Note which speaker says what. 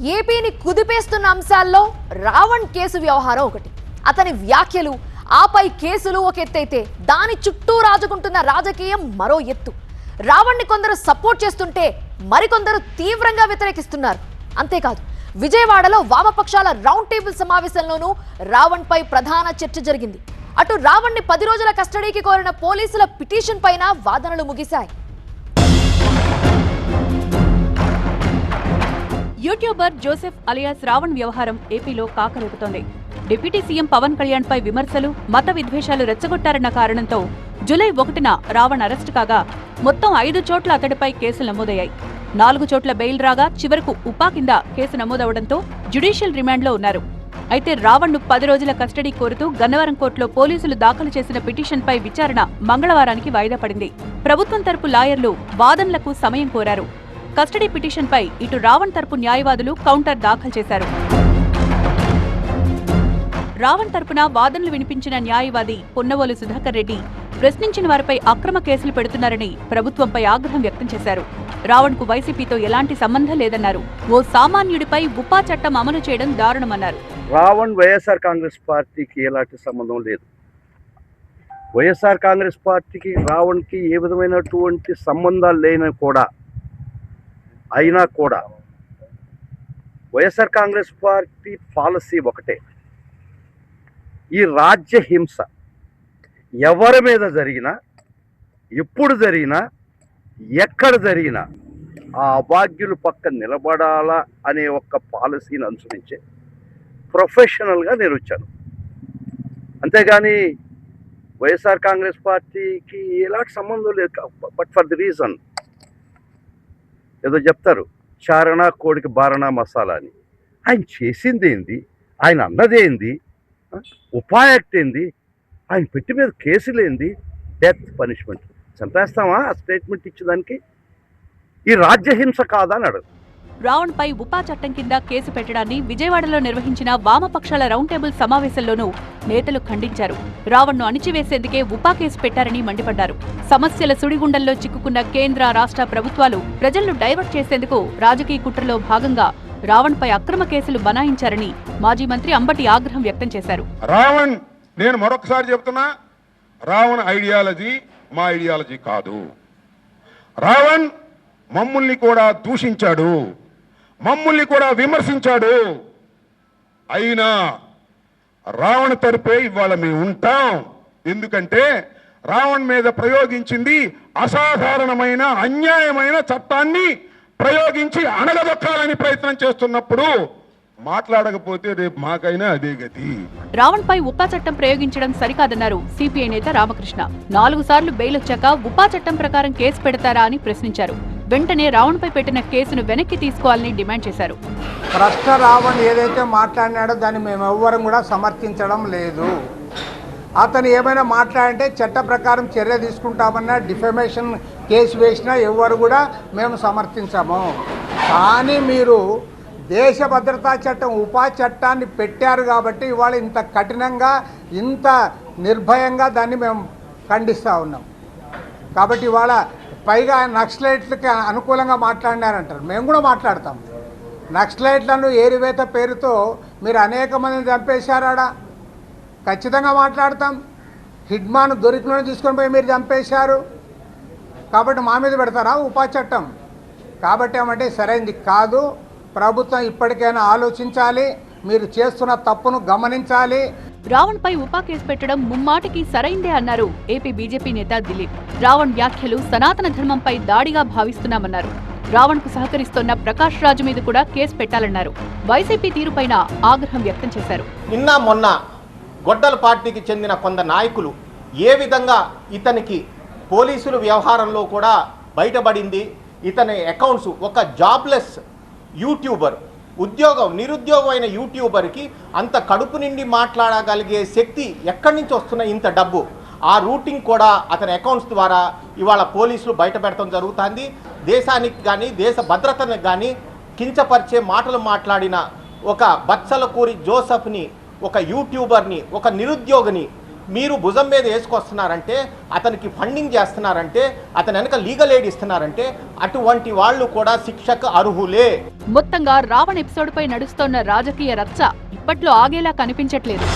Speaker 1: ఏపీని కుదిపేస్తున్న అంశాల్లో రావణ్ కేసు వ్యవహారం ఒకటి. అతని వ్యాఖ్యలు, ఆపై కేసులు ఒక ఎత్తైతే దాని చుట్టూ రాజుకుంటున్న రాజకీయం మరో ఎత్తు. రావణ్ని కొందరు సపోర్ట్ చేస్తుంటే మరికొందరు తీవ్రంగా వ్యతిరేకిస్తున్నారు. అంతేకాదు, విజయవాడలో వామపక్షాల రౌండ్ టేబుల్ సమావేశంలోనూ రావణ్ పై ప్రధాన చర్చ జరిగింది. అటు రావణ్ని 10 రోజుల కస్టడీకి కోరిన పోలీసుల పిటిషన్ పైన వాదనలు ముగిశాయి.
Speaker 2: యూట్యూబర్ జోసెఫ్ అలియాస్ రావణ్ వ్యవహారం ఏపీలో కాకరేపుతోంది. డిప్యూటీ సీఎం పవన్ కళ్యాణ్ పై విమర్శలు, మత విద్వేషాలు రెచ్చగొట్టారన్న కారణంతో జూలై 1న రావణ్ అరెస్టు కాగా మొత్తం 5 చోట్ల అతడిపై కేసులు నమోదయ్యాయి. 4 చోట్ల బెయిల్ రాగా చివరకు ఉపా కింద కేసు నమోదవడంతో జ్యుడిషియల్ రిమాండ్లో ఉన్నారు. అయితే రావణ్ను 10 రోజుల కస్టడీ కోరుతూ గన్నవరం కోర్టులో పోలీసులు దాఖలు చేసిన పిటిషన్పై విచారణ మంగళవారానికి వాయిదా పడింది. ప్రభుత్వం తరపు లాయర్లు వాదనలకు సమయం కోరారు. కస్టడీ పిటిషన్పై ఇటు రావణ్ తరపు న్యాయవాదులు కౌంటర్ దాఖలు చేశారు. రావణ్ తరపున వాదనలు వినిపించిన న్యాయవాది పొన్నవోలు సుధాకర్ రెడ్డి ప్రశ్నించిన వారిపై అక్రమ కేసులు పెడుతున్నారని ప్రభుత్వంపై ఆగ్రహం వ్యక్తం చేశారు. రావణ్కు వైసీపీతో ఎలాంటి సంబంధం లేదన్నారు. ఓ సామాన్యుడిపై ఉపా చట్టం అమలు చేయడం దారుణమన్నారు.
Speaker 3: రావణ్ వైఎస్ఆర్ కాంగ్రెస్ పార్టీకి ఎలాంటి సంబంధం లేదు. వైఎస్ఆర్ కాంగ్రెస్ పార్టీకి రావణ్కి ఏ విధమైనటువంటి సంబంధాలు అయినా కూడా వైఎస్ఆర్ కాంగ్రెస్ పార్టీ పాలసీ ఒకటే. ఈ రాజ్య హింస ఎవరి మీద జరిగినా, ఎప్పుడు జరిగినా, ఎక్కడ జరిగినా ఆ అభాగ్యుల పక్క నిలబడాలా అనే ఒక పాలసీని అనుసరించే ప్రొఫెషనల్గా నేను వచ్చాను. అంతేగాని వైఎస్ఆర్ కాంగ్రెస్ పార్టీకి ఎలాంటి సంబంధం లేదు. బట్ ఫర్ ది రీజన్ ఏదో చెప్తారు, చారణ కోడికి బారణ మసాలా అని. ఆయన చేసింది ఏంది, ఆయన అన్నదేంది, ఉపా యాక్ట్ ఏంది, ఆయన పెట్టి మీద కేసులేంది, డెత్ పనిష్మెంట్. చంపేస్తామా ఆ స్టేట్మెంట్ ఇచ్చేదానికి? ఈ రాజ్యహింస కాదా అని అడుగు.
Speaker 2: రావణ్ పై ఉపా చట్టం కింద కేసు పెట్టడాన్ని విజయవాడలో నిర్వహించిన వామపక్షాల రౌండ్ టేబుల్ సమావేశంలోనూ నేతలు ఖండించారు. రావణ్ను అణిచివేసేందుకే ఉపా కేసు పెట్టారని మండిపడ్డారు. సమస్యల సుడిగుండంలో చిక్కుకున్న కేంద్ర, రాష్ట్ర ప్రభుత్వాలు ప్రజలను డైవర్ట్ చేసేందుకు రాజకీయ కుట్రలో భాగంగా రావణ్ పై అక్రమ కేసులు బనాయించారని మాజీ మంత్రి అంబటి ఆగ్రహం వ్యక్తం చేశారు.
Speaker 4: రావణ్, నేను మరొకసారి చెప్తున్నా, రావణ్ ఐడియాలజీ మా ఐడియాలజీ కాదు. రావణ్ మమ్ముల్ని కూడా దూషించాడు, మమ్ముల్ని కూడా విమర్శించాడు. అయినా రావణ్ తరపే ఇవాళ మేము ఉంటాం. ఎందుకంటే రావణ్ మీద ప్రయోగించింది అసాధారణమైన, అన్యాయమైన చట్టాన్ని ప్రయోగించి అణగదొక్కాలని ప్రయత్నం చేస్తున్నప్పుడు మాట్లాడకపోతే రేపు మాకైనా అదే గతి.
Speaker 2: రావణ్ పై ఉపా చట్టం ప్రయోగించడం సరికాదన్నారు సిపిఐ నేత రామకృష్ణ. 4 సార్లు బెయిల్ వచ్చాక ఉపా చట్టం ప్రకారం కేసు పెడతారా అని ప్రశ్నించారు. వెంటనే రావణ్ పై పెట్టిన కేసును వెనక్కి తీసుకోవాలని డిమాండ్ చేశారు.
Speaker 5: ప్రశ్న రావణ్ ఏదైతే మాట్లాడినాడో దాన్ని మేము ఎవ్వరం కూడా సమర్థించడం లేదు. అతను ఏమైనా మాట్లాడంటే చట్ట ప్రకారం చర్య తీసుకుంటామన్నా, డిఫమేషన్ కేసు వేసినా ఎవ్వరు కూడా మేము సమర్థించము. కానీ మీరు దేశ భద్రతా చట్టం, ఉపా చట్టాన్ని పెట్టారు కాబట్టి ఇవాళ ఇంత కఠినంగా, ఇంత నిర్భయంగా దాన్ని మేము ఖండిస్తూ ఉన్నాం. కాబట్టి ఇవాళ పైగా నక్సలైట్లకి అనుకూలంగా మాట్లాడినారంటారు. మేము కూడా మాట్లాడతాం. నక్సలైట్లను ఏరివేత పేరుతో మీరు అనేక మందిని చంపేశారాడా, ఖచ్చితంగా మాట్లాడతాం. హిడ్మాన్ దొరికిన తీసుకొని పోయి మీరు చంపేశారు కాబట్టి మా మీద పెడతారా ఉపా చట్టం? కాబట్టి ఏమంటే సరైనది కాదు. ప్రభుత్వం ఇప్పటికైనా ఆలోచించాలి, మీరు చేస్తున్న తప్పును గమనించాలి.
Speaker 2: రావణ్ పై ఉపా కేసు పెట్టడం ముమ్మాటికి సరైందే అన్నారు ఏపీ బీజేపీ నేత దిలీప్. రావణ్ వ్యాఖ్యలు సనాతన ధర్మంపై దాడిగా భావిస్తున్నామన్నారు. రావణ్ కు సహకరిస్తున్న ప్రకాష్ రాజు మీద కూడా కేసు పెట్టాలన్నారు. వైసీపీ తీరుపైన ఆగ్రహం వ్యక్తం చేశారు.
Speaker 6: నిన్న మొన్న గొడ్డల పార్టీకి చెందిన కొందరు నాయకులు ఏ విధంగా ఇతనికి పోలీసుల వ్యవహారంలో కూడా బయటపడింది. ఇతని అకౌంట్స్, ఒక జాబ్లెస్ యూట్యూబర్, నిరుద్యోగమైన యూట్యూబర్కి అంత కడుపు నిండి మాట్లాడగలిగే శక్తి ఎక్కడి నుంచి వస్తున్న ఇంత డబ్బు, ఆ రూటింగ్ కూడా అతని అకౌంట్స్ ద్వారా ఇవాళ పోలీసులు బయట పెడతాం జరుగుతుంది. దేశానికి కానీ, దేశ భద్రతను కానీ కించపరిచే మాటలు మాట్లాడిన ఒక బత్సలకూరి జోసెఫ్ని, ఒక యూట్యూబర్ని, ఒక నిరుద్యోగిని మీరు భుజం మీద వేసుకొస్తున్నారంటే, అతనికి ఫండింగ్ చేస్తున్నారంటే, అతని వెనక లీగల్ ఎయిడ్ ఇస్తున్నారంటే అటువంటి వాళ్ళు కూడా శిక్షకు అర్హులే.
Speaker 2: మొత్తంగా రావణ్ ఎపిసోడ్ పై నడుస్తోన్న రాజకీయ రచ్చ ఇప్పట్లో ఆగేలా కనిపించట్లేదు.